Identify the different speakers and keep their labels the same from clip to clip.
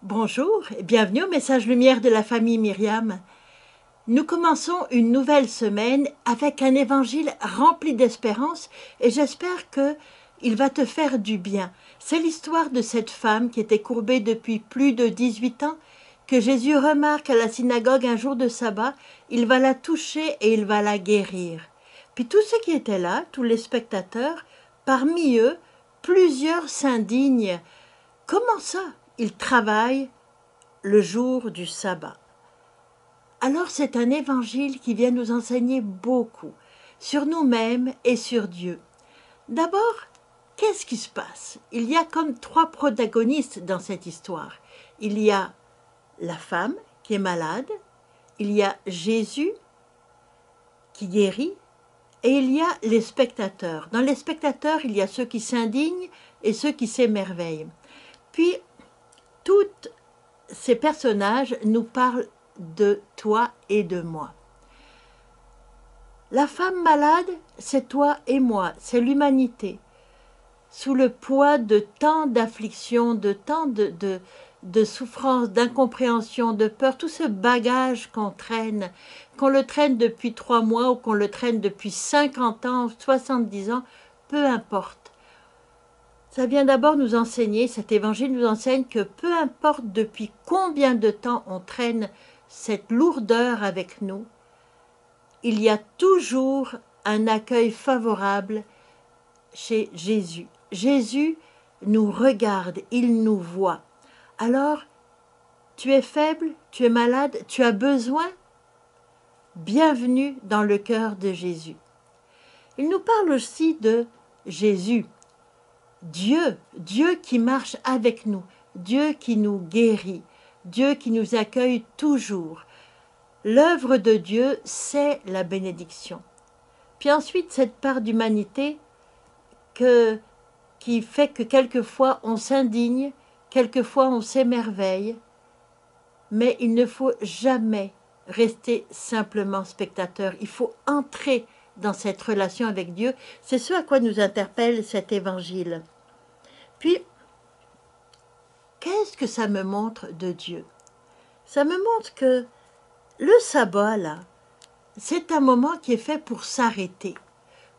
Speaker 1: Bonjour et bienvenue au message lumière de la famille Myriam. Nous commençons une nouvelle semaine avec un évangile rempli d'espérance et j'espère que il va te faire du bien. C'est l'histoire de cette femme qui était courbée depuis plus de 18 ans, que Jésus remarque à la synagogue un jour de sabbat. Il va la toucher et il va la guérir. Puis tous ceux qui étaient là, tous les spectateurs, parmi eux, plusieurs s'indignent. Comment ça? Il travaille le jour du sabbat. Alors c'est un évangile qui vient nous enseigner beaucoup sur nous-mêmes et sur Dieu. D'abord, qu'est-ce qui se passe? Il y a comme trois protagonistes dans cette histoire. Il y a la femme qui est malade, il y a Jésus qui guérit et il y a les spectateurs. Dans les spectateurs, il y a ceux qui s'indignent et ceux qui s'émerveillent. Puis, toutes ces personnages nous parlent de toi et de moi. La femme malade, c'est toi et moi, c'est l'humanité. Sous le poids de tant d'afflictions, de tant de souffrances, d'incompréhension, de peur, tout ce bagage qu'on le traîne depuis 3 mois ou qu'on le traîne depuis 50 ans, 70 ans, peu importe. Ça vient d'abord nous enseigner, cet évangile nous enseigne que peu importe depuis combien de temps on traîne cette lourdeur avec nous, il y a toujours un accueil favorable chez Jésus. Jésus nous regarde, il nous voit. Alors, tu es faible, tu es malade, tu as besoin? Bienvenue dans le cœur de Jésus. Il nous parle aussi de Jésus. Dieu qui marche avec nous, Dieu qui nous guérit, Dieu qui nous accueille toujours. L'œuvre de Dieu, c'est la bénédiction. Puis ensuite, cette part d'humanité qui fait que quelquefois on s'indigne, quelquefois on s'émerveille, mais il ne faut jamais rester simplement spectateur. Il faut entrer dans cette relation avec Dieu. C'est ce à quoi nous interpelle cet évangile. Puis, qu'est-ce que ça me montre de Dieu? Ça me montre que le sabbat, là, c'est un moment qui est fait pour s'arrêter.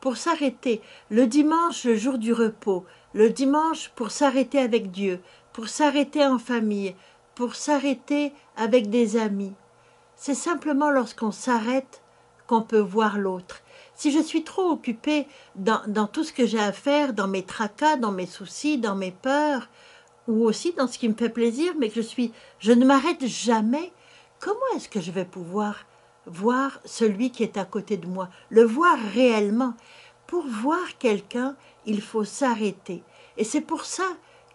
Speaker 1: Pour s'arrêter. Le dimanche, le jour du repos. Le dimanche, pour s'arrêter avec Dieu. Pour s'arrêter en famille. Pour s'arrêter avec des amis. C'est simplement lorsqu'on s'arrête qu'on peut voir l'autre. Si je suis trop occupée dans tout ce que j'ai à faire, dans mes tracas, dans mes soucis, dans mes peurs, ou aussi dans ce qui me fait plaisir, mais que je ne m'arrête jamais, comment est-ce que je vais pouvoir voir celui qui est à côté de moi, le voir réellement? Pour voir quelqu'un, il faut s'arrêter. Et c'est pour ça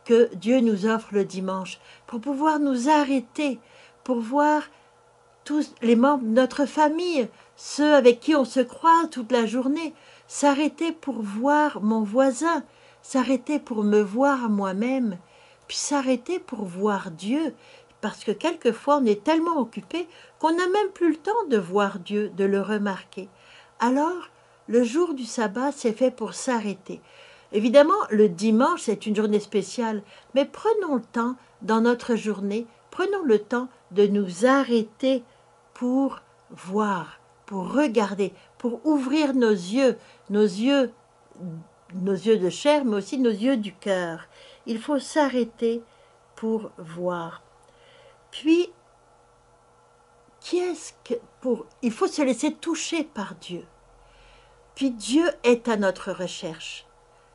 Speaker 1: que Dieu nous offre le dimanche, pour pouvoir nous arrêter, pour voir tous les membres de notre famille, ceux avec qui on se croise toute la journée, s'arrêter pour voir mon voisin, s'arrêter pour me voir moi-même, puis s'arrêter pour voir Dieu, parce que quelquefois on est tellement occupé qu'on n'a même plus le temps de voir Dieu, de le remarquer. Alors, le jour du sabbat, c'est fait pour s'arrêter. Évidemment, le dimanche, c'est une journée spéciale, mais prenons le temps dans notre journée, prenons le temps de nous arrêter pour voir, pour regarder, pour ouvrir nos yeux de chair, mais aussi nos yeux du cœur. Il faut s'arrêter pour voir. Puis, il faut se laisser toucher par Dieu. Puis Dieu est à notre recherche.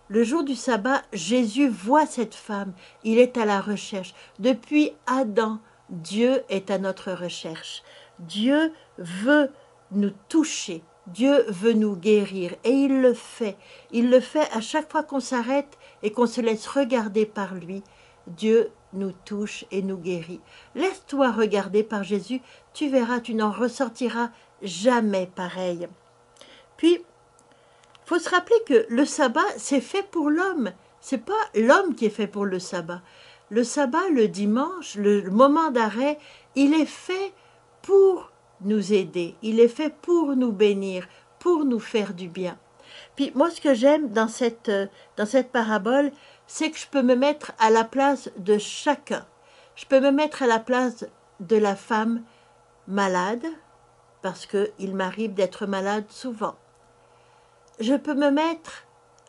Speaker 1: Le jour du sabbat, Jésus voit cette femme, il est à la recherche. Depuis Adam, Dieu est à notre recherche. Dieu veut nous toucher, Dieu veut nous guérir et il le fait. Il le fait à chaque fois qu'on s'arrête et qu'on se laisse regarder par lui. Dieu nous touche et nous guérit. Laisse-toi regarder par Jésus, tu verras, tu n'en ressortiras jamais pareil. Puis, il faut se rappeler que le sabbat, c'est fait pour l'homme. Ce n'est pas l'homme qui est fait pour le sabbat. Le sabbat, le dimanche, le moment d'arrêt, il est fait pour nous aider, il est fait pour nous bénir, pour nous faire du bien. Puis moi, ce que j'aime dans cette parabole, c'est que je peux me mettre à la place de chacun. Je peux me mettre à la place de la femme malade, parce qu'il m'arrive d'être malade souvent. Je peux me mettre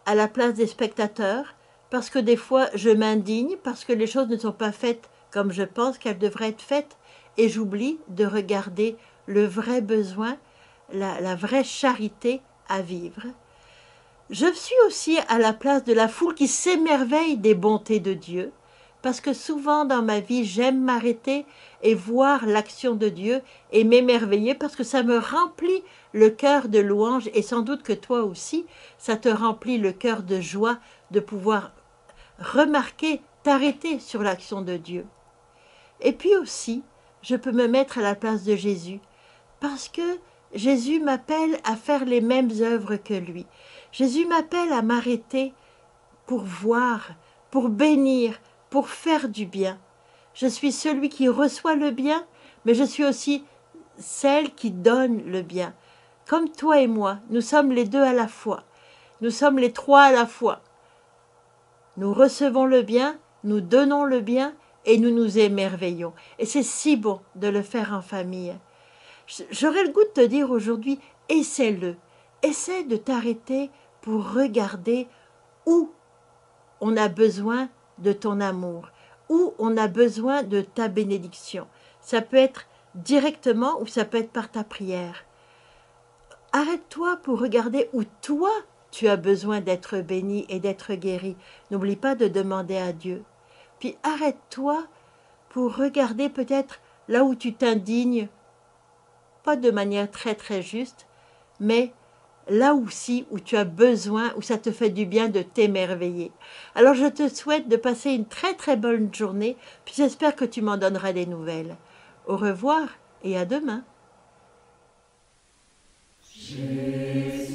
Speaker 1: à la place des spectateurs, parce que des fois je m'indigne, parce que les choses ne sont pas faites comme je pense qu'elles devraient être faites, et j'oublie de regarder le vrai besoin, la vraie charité à vivre. Je suis aussi à la place de la foule qui s'émerveille des bontés de Dieu, parce que souvent dans ma vie, j'aime m'arrêter et voir l'action de Dieu et m'émerveiller, parce que ça me remplit le cœur de louange, et sans doute que toi aussi, ça te remplit le cœur de joie de pouvoir remarquer, t'arrêter sur l'action de Dieu. Et puis aussi, je peux me mettre à la place de Jésus, parce que Jésus m'appelle à faire les mêmes œuvres que lui. Jésus m'appelle à m'arrêter pour voir, pour bénir, pour faire du bien. Je suis celui qui reçoit le bien, mais je suis aussi celle qui donne le bien. Comme toi et moi, nous sommes les deux à la fois. Nous sommes les trois à la fois. Nous recevons le bien, nous donnons le bien et nous nous émerveillons. Et c'est si bon de le faire en famille. J'aurais le goût de te dire aujourd'hui, essaie-le. Essaie de t'arrêter pour regarder où on a besoin de ton amour, où on a besoin de ta bénédiction. Ça peut être directement ou ça peut être par ta prière. Arrête-toi pour regarder où toi, tu as besoin d'être béni et d'être guéri. N'oublie pas de demander à Dieu. Puis arrête-toi pour regarder peut-être là où tu t'indignes, pas de manière très juste, mais là aussi où tu as besoin, où ça te fait du bien de t'émerveiller. Alors je te souhaite de passer une très bonne journée, puis j'espère que tu m'en donneras des nouvelles. Au revoir et à demain.
Speaker 2: Jésus.